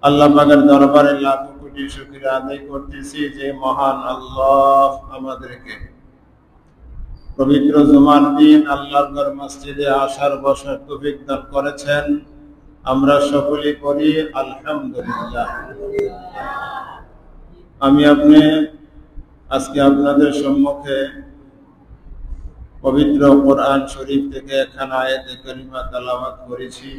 আল্লাহ পাকের দরবারে লাখো কোটি শুকরিয়া আদায় করতেছি যে মহান আল্লাহ আমাদেরকে পবিত্র জুমার দিন আল্লাহর ঘর মসজিদে আসার বসার তৌফিক দান করেছেন। আমরা সকলেই করি আলহামদুলিল্লাহ। আমি আজকে আপনাদের সম্মুখে পবিত্র কোরআন শরীফ থেকে একখানা আয়াতে কারিমা তেলাওয়াত করেছি।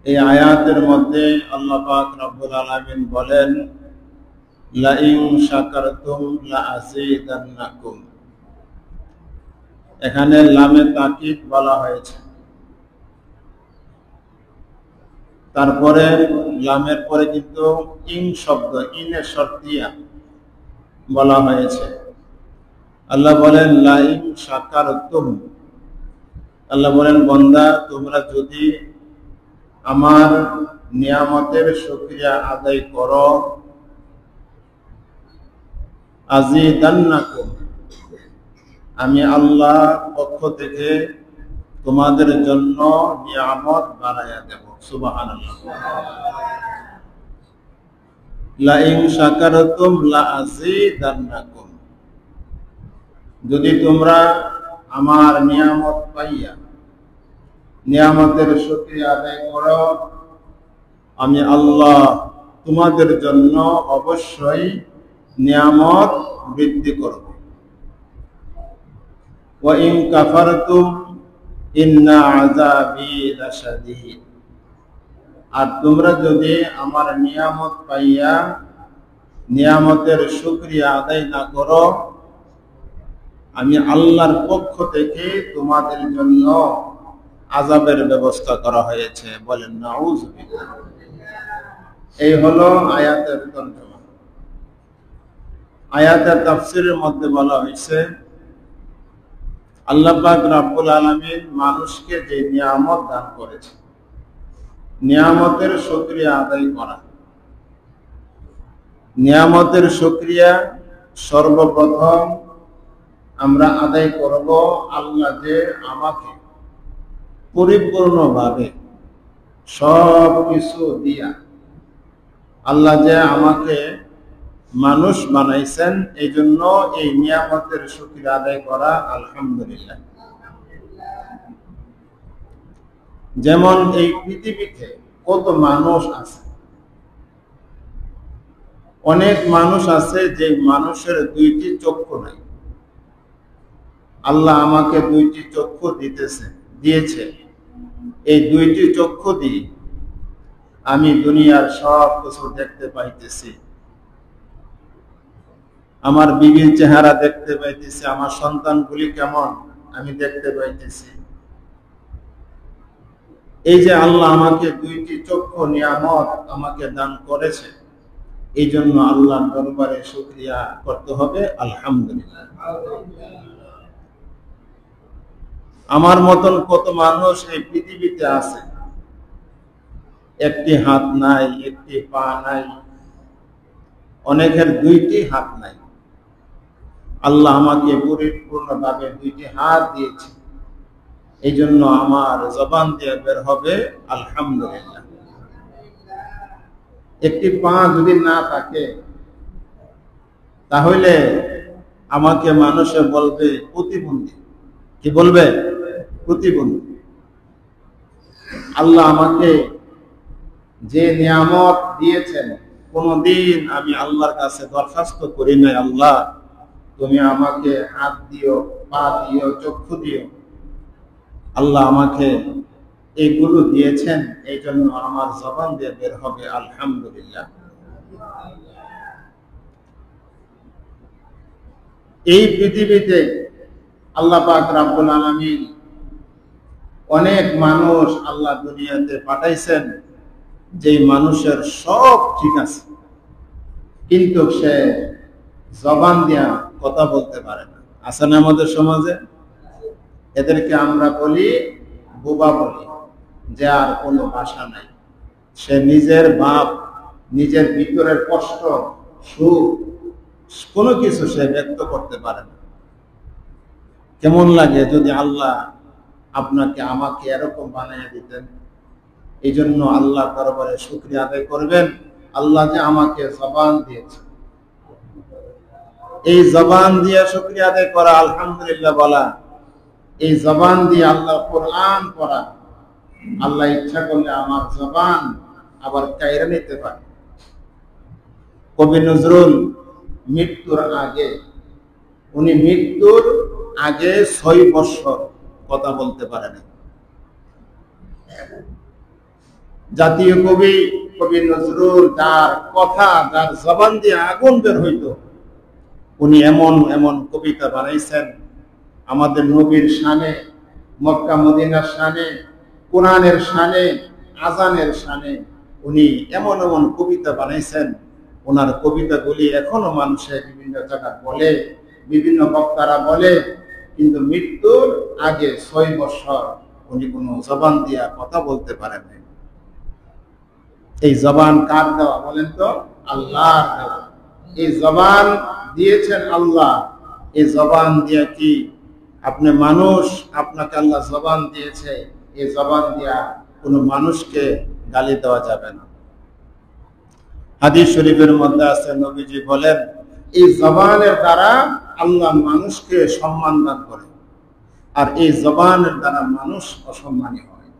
এই আয়াতের মধ্যে আল্লাহ পাক রব্বুল আলামিন বলেন, লা ইন শাকারতুম লা আযীদান্নাকুম। এখানে লামে তাকিদ বলা হয়েছে, তারপরে লামের পরে কিন্তু ইন শব্দ, ইনের শর্তিয়া বলা হয়েছে। আল্লাহ বলেন লা ইন শাকারতুম, আল্লাহ বলেন বান্দা তোমরা যদি আমার নিয়ামতের শুকরিয়া আদায় করো, আযীদান্নাকুম, আমি আল্লাহ পক্ষ থেকে তোমাদের জন্য নিয়ামত বাড়াইয়া দেব। সুবহানাল্লাহ। লা ইন শাকারতুম লা আযীদান্নাকুম, যদি তোমরা আমার নিয়ামত পাইয়া নিয়ামতের শুকরিয়া আদায় করো, আমি আল্লাহ তোমাদের জন্য অবশ্যই নিয়ামত বৃদ্ধি করব। ওয়া ইন কাফারতুম ইন্না আযাবি লাশাদীদ, আর তোমরা যদি আমার নিয়ামত পাইয়া নিয়ামতের শুকরিয়া আদায় না করো, আমি আল্লাহর পক্ষ থেকে তোমাদের জন্য আযাবের ব্যবস্থা করা হয়েছে। বলেন নাউযুবিল্লাহ। এই হলো আয়াতের তর্জমা। আয়াতের তাফসীরের মধ্যে বলা হয়েছে, আল্লাহ পাক রব্বুল আলামিন মানুষকে যে নিয়ামত দান করেছে, নিয়ামতের শুকরিয়া আদায় করা। নিয়ামতের শুকরিয়া সর্বপ্রথম আমরা আদায় করব আল্লাহ যে আমাকে পরিপূর্ণভাবে সব কিছু দিয়া, আল্লাহ যে আমাকে মানুষ বানাইছেন, এই জন্য এই নিয়ামতের শুকরিয়া আদায় করা আলহামদুলিল্লাহ। যেমন এই পৃথিবীতে কত মানুষ আছে, অনেক মানুষ আছে যে মানুষের দুইটি চক্ষু নাই। আল্লাহ আমাকে দুইটি চক্ষু দিয়েছে। এই দুইটি চক্ষু দিয়ে আমি দুনিয়ার সব কিছু দেখতে পাইতেছি। আমার বিবির চেহারা দেখতে পাইতেছি, আমার সন্তানগুলি কেমন আমি দেখতে পাইতেছি। এই যে আল্লাহ আমাকে দুইটি চক্ষু নিয়ামত আমাকে দান করেছে, এই জন্য আল্লাহর দরবারে শুকরিয়া করতে হবে আলহামদুলিল্লাহ। আমার মতন কত মানুষ এই পৃথিবীতে আছে, একটি হাত নাই, একটি পা নাই, অনেকের দুইটি হাত নাই। আল্লাহ আমাকে পরিপূর্ণভাবে দুইটি হাত দিয়েছে, এই জন্য আমার জবান দিয়ে বের হবে আলহামদুলিল্লাহ। একটি পা যদি না থাকে, তাহলে আমাকে মানুষে বলবে প্রতিবন্ধী। কি বলবে? প্রতিবন্ধী। আল্লাহ আমাকে যে নিয়ামত দিয়েছেন, কোনদিন আমি আল্লাহর কাছে দরখাস্ত করি নাই, আল্লাহ তুমি আমাকে হাত দিও, পা দিও, চক্ষু দিও। আল্লাহ আমাকে এইগুলো দিয়েছেন, এই জন্য আমার জবান দিয়ে বের হবে আলহামদুলিল্লাহ। এই পৃথিবীতে আল্লাহ পাক রব্বুল আলামিন অনেক মানুষ আল্লাহ দুনিয়াতে পাঠাইছেন, যে মানুষের সব ঠিক আছে, কিন্তু সে জবান দিয়া কথা বলতে পারে না। আছে না আমাদের সমাজে? এদেরকে আমরা বলি বোবা বলি, যে আর কোনো ভাষা নাই। সে নিজের ভাব, নিজের ভিতরের কষ্ট, সুখ, কোনো কিছু সে ব্যক্ত করতে পারে না। কেমন লাগে যদি আল্লাহ আপনাকে আমাকে এরকম বানিয়ে দিতেন, এই জন্য আল্লাহ দরবারে শুকরিয়া আদায় করবেন, আল্লাহ যে আমাকে জবান দিয়েছে। এই জবান দিয়ে শুকরিয়া আদায় করা, আলহামদুলিল্লাহ বলা, এই জবান দিয়ে আল্লাহ কোরআন পড়া। আল্লাহ ইচ্ছা করলে আমার জবান আবার কায়রা নিতে পারে। কবি নজরুল মৃত্যুর আগে, উনি মৃত্যুর আগে 6 বছর কথা বলতে পারেন। জাতীয় কবি কবি নজরুল, যার কথা, যার জবান দিয়ে আগুন বের হইতো, উনি এমন এমন কবিতা বানাইছেন আমাদের নবীর শানে, মক্কা মদিনার শানে, কোরআনের শানে, আজানের শানে। উনি এমন এমন কবিতা বানাইছেন, ওনার কবিতাগুলি এখনো মানুষে বিভিন্ন জায়গায় বলে, বিভিন্ন বক্তারা বলে, কিন্তু মৃত্যুর আগে 6 বছর উনি কোনো জবান দিয়া কথা বলতে পারেন নাই। এই জবান কার দেওয়া বলেন তো? আল্লাহর দেওয়া। এই জবান দিয়েছেন আল্লাহ। এই জবান দিয়ে কি আপনি মানুষ, আপনাকে আল্লাহ জবান দিয়েছে, এই জবান দিয়া কোনো মানুষকে গালি দেওয়া যাবে না। হাদিস শরীফের মধ্যে আছে, নবীজি বলেন, এই জবানের দ্বারা আল্লাহ মানুষকে সম্মান দান করে, আর এই জবানের দ্বারা মানুষ অসম্মানী হয়।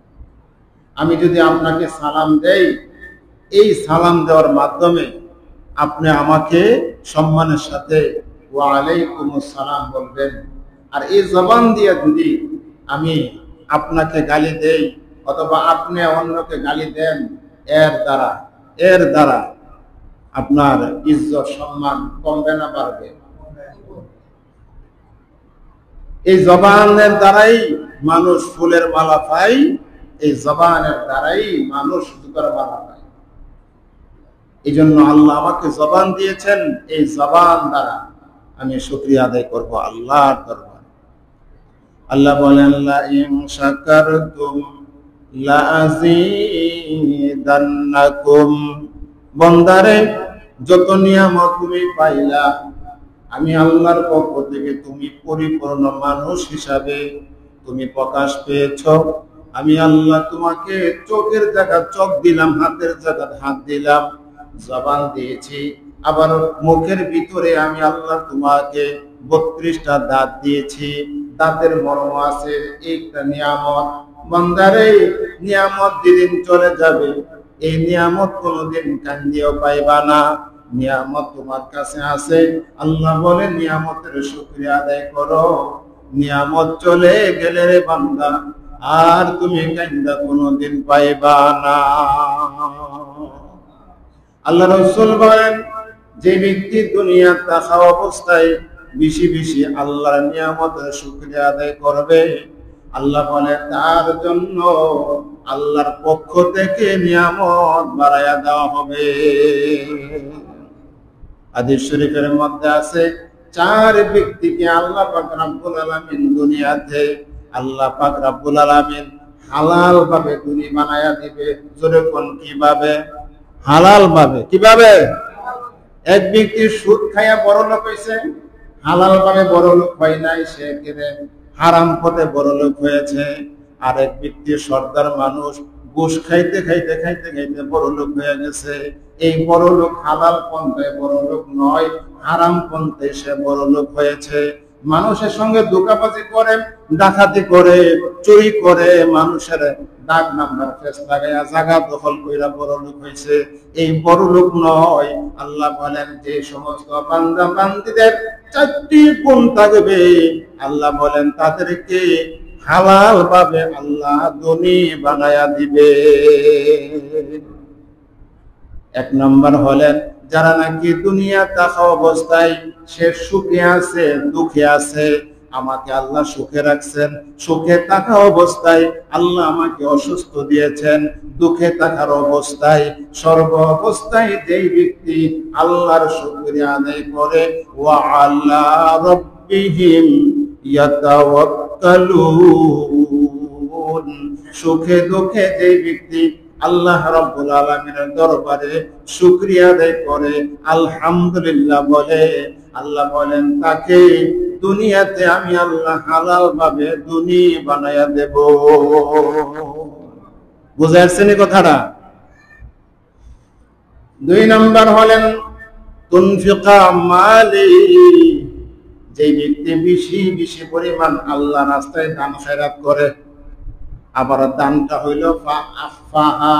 আমি যদি আপনাকে সালাম দেই, এই সালাম দেওয়ার মাধ্যমে আপনি আমাকে সম্মানের সাথে ওয়া আলাইকুমুস সালাম বলবেন। আর এই জবান দিয়ে যদি আমি আপনাকে গালি দেই অথবা আপনি অন্যকে গালি দেন, এর দ্বারা আপনার ইজ্জত সম্মান কমবে না বাড়বে? এই জবানের দ্বারাই মানুষ ফুলের মালা পায়, এই জবানের দ্বারাই মানুষ জুতার মালা পায়। এই জন্য আল্লাহ আমাকে জবান দিয়েছেন, এই জবান দ্বারা আমি শুকরিয়া আদায় করব আল্লাহর দরবারে। আল্লাহ বলেন, লা ইন শাকারতুম লা আযীদান্নাকুম। বান্দারে, যত নিয়ামত তুমি পাইলা আমি আল্লাহর পক্ষ থেকে, তুমি পরিপূর্ণ মানুষ হিসাবে তুমি প্রকাশ পেয়েছ। আমি আল্লাহ তোমাকে চোখের জায়গা চোখ দিলাম, হাতের জায়গা হাত দিলাম, জবান দিয়েছি। আবার মুখের ভিতরে আমি আল্লাহ তোমাকে 32টা দাঁত দিয়েছি। দাঁতের মর্ম আছে, একটা নিয়ামত। বান্দারে, নিয়ামত যেদিন চলে যাবে, এই নিয়ামত কোনোদিন কান্দিও পাইবা না। নিয়ামত তোমার কাছে আছে। আল্লাহ বলে, নিয়ামতের শুকরিয়া আদায় করো। নিয়ামত চলে গেলে রে বান্দা, আর তুমি কান্দা কোনোদিন পাইবা না। আল্লাহ রাসূল বলেন, যে ব্যক্তি দুনিয়া থাকা অবস্থায় বেশি বেশি আল্লাহর নিয়ামতের শুকরিয়া আদায় করবে, আল্লাহ বলে তার জন্য আল্লাহর পক্ষ থেকে নিয়ামত বাড়ায়া দেওয়া হবে। হাদিস শরীফের মধ্যে আছে, 4 ব্যক্তিকে আল্লাহ পাক রব্বুল আলামিন দুনিয়াতে, আল্লাহ পাক রব্বুল আলামিন হালাল ভাবে দুনিয়া বানায়া দিবে। জোরে কোন কিভাবে? হালাল ভাবে। কিভাবে? এক ব্যক্তি সুদ খাইয়া বড় লোক হয়েছে, হালাল ভাবে বড় লোক হয় নাই, সে কেড়ে হারাম পথে বড় লোক হয়েছে। আর এক ব্যক্তি সর্দার মানুষ, ঘুষ খাইতে খাইতে খাইতে খাইতে বড় লোক হয়ে গেছে। এই বড় লোক হালাল পন্থায় বড় লোক নয়, হারাম পন্থায় সে বড় লোক হয়েছে। মানুষের সঙ্গে ধোঁকাবাজি করে, ডাকাতি করে, চুরি করে, মানুষের দাগ নাম্বার ফেস লাগাইয়া জায়গা দখল কইরা বড় লোক হয়েছে। এই বড় লোক নয়। আল্লাহ বলেন, যে সমস্ত বান্দা বান্দীদের 4টি গুণ থাকবে, আল্লাহ বলেন তাদেরকে হালাল ভাবে আল্লাহ ধনী বানায়া দিবে। 1 নম্বর হলেন, যারা নাকি দুনিয়া থাকা অবস্থায় সে সুখে আছে, দুঃখে আছে, আমাকে আল্লাহ সুখে রাখছেন। সুখে থাকা অবস্থায় আল্লাহ আমাকে অসুস্থ দিয়েছেন। দুঃখে থাকার অবস্থায়, সর্ব অবস্থায় যেই ব্যক্তি আল্লাহর শুকরিয়া আদায় করে, ওয়া আলা রাব্বিহিম ইয়াতাওয়াক্কালুন। সুখে দুঃখে যেই ব্যক্তি আল্লাহ রাব্বুল আলামিনের দরবারে শুকরিয়া আদায় করে, আলহামদুলিল্লাহ বলে, আল্লাহ বলেন তাকে দুনিয়াতে আমি আল্লাহ হালাল ভাবে ধনী বানায়া দেব। বুঝে আসছেন কথাটা? 2 নম্বর হলেন তুনফিকা মালি, যে ব্যক্তি বেশি বেশি পরিমাণ আল্লাহ রাস্তায় দান খয়রাত করে। আবার দানটা হইল ফাআফাহা,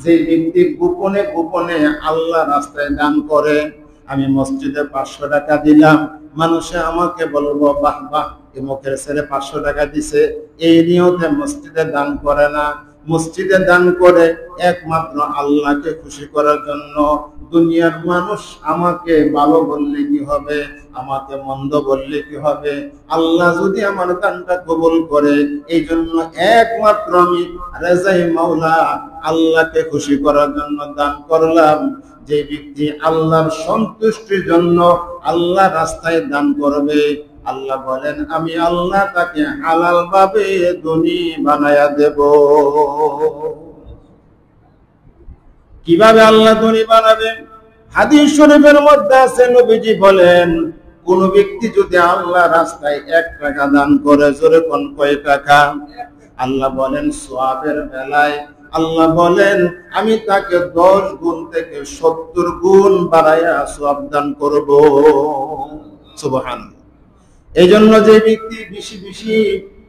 যে ব্যক্তি গোপনে গোপনে আল্লাহ রাস্তায় দান করে। আমি মসজিদে 500 টাকা দিলাম, মানুষে আমাকে বলবো বাহ বাহ, মুখের ছেলে 500 টাকা দিছে, এই নিয়তে মসজিদে দান করে না। মসজিদে দান করে একমাত্র আল্লাহকে খুশি করার জন্য। দুনিয়ার মানুষ আমাকে ভালো বললে কি হবে, আমাকে মন্দ বললে কি হবে, আল্লাহ যদি আমার দানটা কবুল করে, এই জন্য একমাত্র আমি রেজাই মাওলা, আল্লাহকে খুশি করার জন্য দান করলাম। যে ব্যক্তি আল্লাহর সন্তুষ্টির জন্য আল্লাহ রাস্তায় দান করবে, আল্লাহ বলেন আমি আল্লাহ তাকে হালাল ভাবে ধনী বানায়া দেব। কিভাবে আল্লাহ ধনী বানাবে? হাদিস শরীফের মধ্যে আছে, নবীজি বলেন কোন ব্যক্তি যদি আল্লাহ রাস্তায় 1 টাকা দান করে, জোরে কোন কয় টাকা? আল্লাহ বলেন সওয়াবের বেলায় আল্লাহ বলেন আমি তাকে 10 গুণ থেকে 70 গুণ বাড়ায়া সওয়াব দান করব। সুবহানাল্লাহ। এই জন্য যে ব্যক্তি বেশি বেশি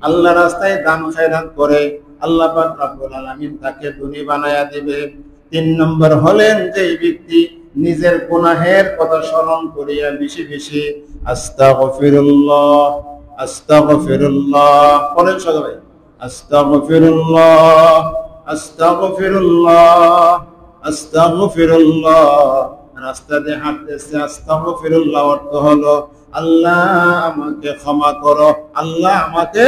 আল্লাহ রাস্তায় দান খয়রাত করে, আল্লাহ পাক রব্বুল আলামিন তাকে ধনী বানায়া দিবে। 3 নম্বর হলেন যে ব্যক্তি নিজের গুনাহের কথা স্মরণ করিয়া বেশি বেশি আস্তাগফিরুল্লাহ আস্তাগফিরুল্লাহ বলেন সবাই, আস্তাগফিরুল্লাহ আস্তাগফিরুল্লাহ আস্তাগফিরুল্লাহ। রাস্তা দিয়ে হাঁটতেছে, আস্তাগফিরুল্লাহ অর্থ হলো আল্লাহ আমাকে ক্ষমা করো, আল্লাহ আমাকে।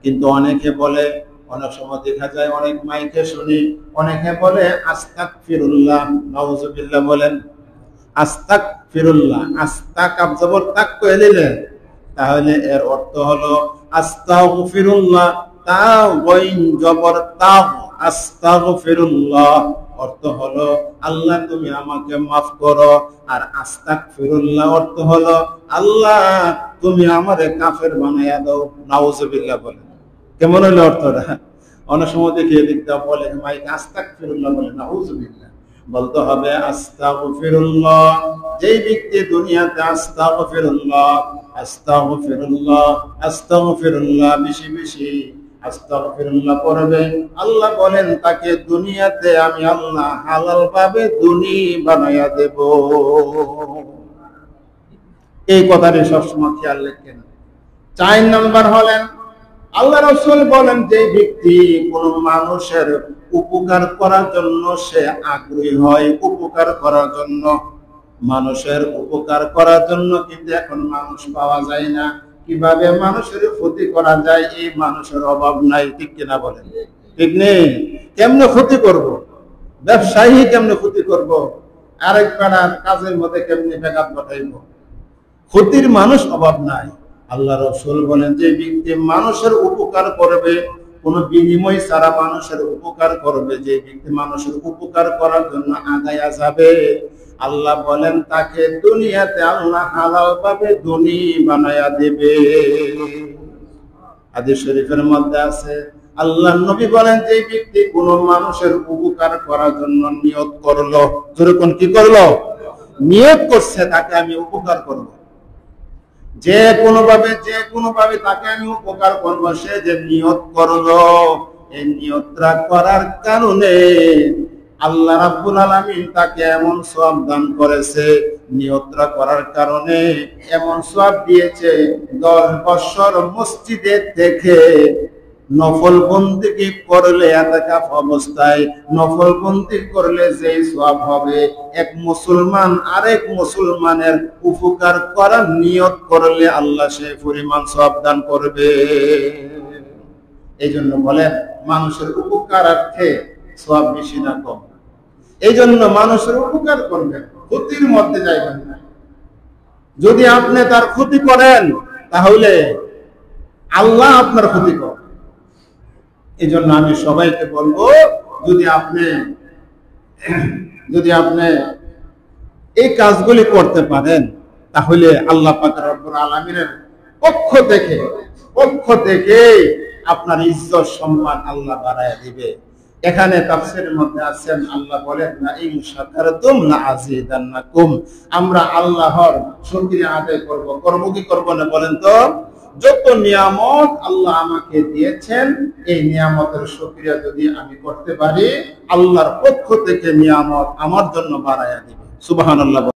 কিন্তু অনেকে বলে, অনেক সময় দেখা যায়, অনেক মাইকে শুনি, অনেকে বলে আস্তাগফিরুল্লাহ, নাউজুবিল্লাহ বলেন আস্তাগফিরুল্লাহ। আস্তাক জবর তাক কয়ে দিলেন, তাহলে এর অর্থ হলো আস্তাগফিরুল্লাহ, তাও গইন জবর তাও, আস্তাগফিরুল্লাহ অর্থ হলো আল্লাহ তুমি আমাকে মাফ করো। আর আস্তাগফিরুল্লাহ অর্থ হলো আল্লাহ তুমি আমারে কাফের বানাইয়া দাও, নাউজুবিল্লাহ বলেন। কেমন হলো অর্থটা? অনেক সময় দেখি এদিকটা বলে মাইক আস্তাগফিরুল্লাহ বলে, নাউজুবিল্লাহ। বলতে হবে আস্তাগফিরুল্লাহ। যেই ব্যক্তি দুনিয়াতে আস্তাগফিরুল্লাহ আস্তাগফিরুল্লাহ আস্তাগফিরুল্লাহ বেশি বেশি আস্তাগফিরুল্লাহ পড়বে, আল্লাহ বলেন তাকে দুনিয়াতে আমি আল্লাহ হালাল ভাবে ধনী বানায়া দেব। এই কথাটি সবসময় খেয়াল রাখেন। 4 নম্বর হলেন আল্লাহ রাসূল বলেন যে ব্যক্তি কোন মানুষের উপকার করার জন্য সে আগ্রহী হয়, উপকার করার জন্য, মানুষের উপকার করার জন্য, কিন্তু এখন মানুষ পাওয়া যায় না। কিভাবে মানুষের ক্ষতি করা যায় এই মানুষের অভাব নাই, ঠিক কিনা বলেন? ঠিক নেই। কেমনে ক্ষতি করব? ব্যবসায়ী কেমনে ক্ষতি করব? আরেক পাড়ার কাজের মধ্যে কেমনে ব্যাঘাত ঘটাইব? ক্ষতির মানুষ অভাব নাই। আল্লাহ রাসূল বলেন যে ব্যক্তি মানুষের উপকার করবে, কোন বিনিময় ছাড়া মানুষের উপকার করবে, যে ব্যক্তি মানুষের উপকার করার জন্য আগায়া যাবে, আল্লাহ বলেন তাকে দুনিয়াতে আল্লাহ হালাল ভাবে ধনী বানায়া দেবে। হাদিস শরীফের মধ্যে আছে, আল্লাহ নবী বলেন যে ব্যক্তি কোন মানুষের উপকার করার জন্য নিয়ত করলো, যেরকম কি করলো? নিয়ত করছে তাকে আমি উপকার করব, যে কোনোভাবে তাকে আমি উপকার করব, সে যে নিয়ত করলো, এই নিয়তটা করার কারণে আল্লাহ রাব্বুল আলামিন তাকে এমন সওয়াব দান করেছে, নিয়তটা করার কারণে এমন সওয়াব দিয়েছে, 10 বছর মসজিদে থেকে নফল বন্দেগী করলে, ইতিকাফ অবস্থায় নফল বন্দেগী করলে যে সওয়াব হবে, এক মুসলমান আরেক মুসলমানের উপকার করার নিয়ত করলে আল্লাহ সেই পরিমাণ সওয়াব দান করবে। এই জন্য বলেন মানুষের উপকারার্থে সওয়াব বেশি না কম? এই জন্য মানুষের উপকার করবেন, ক্ষতির মধ্যে যাইবেন না। যদি আপনি তার ক্ষতি করেন তাহলে আল্লাহ আপনার ক্ষতি করবেন। এই জন্য আমি সবাইকে বলবো, যদি আপনি এই কাজগুলি করতে পারেন, তাহলে আল্লাহ পাক রব্বুল আলামিনের পক্ষ থেকে আপনার ইজ্জত সম্মান আল্লাহ বাড়ায় দিবে। এখানে তাফসীরের মধ্যে আছেন আল্লাহ বলেন না ইন শাকারতুম লা আযীদান্নাকুম, আমরা আল্লাহর শুকরিয়া আদায় করব কি করব না বলেন তো? যত নিয়ামত আল্লাহ আমাকে দিয়েছেন এই নিয়ামতের শুকরিয়া যদি আমি করতে পারি আল্লাহর পক্ষ থেকে নিয়ামত আমার জন্য বাড়ায়া দিবেন। সুবহানাল্লাহ।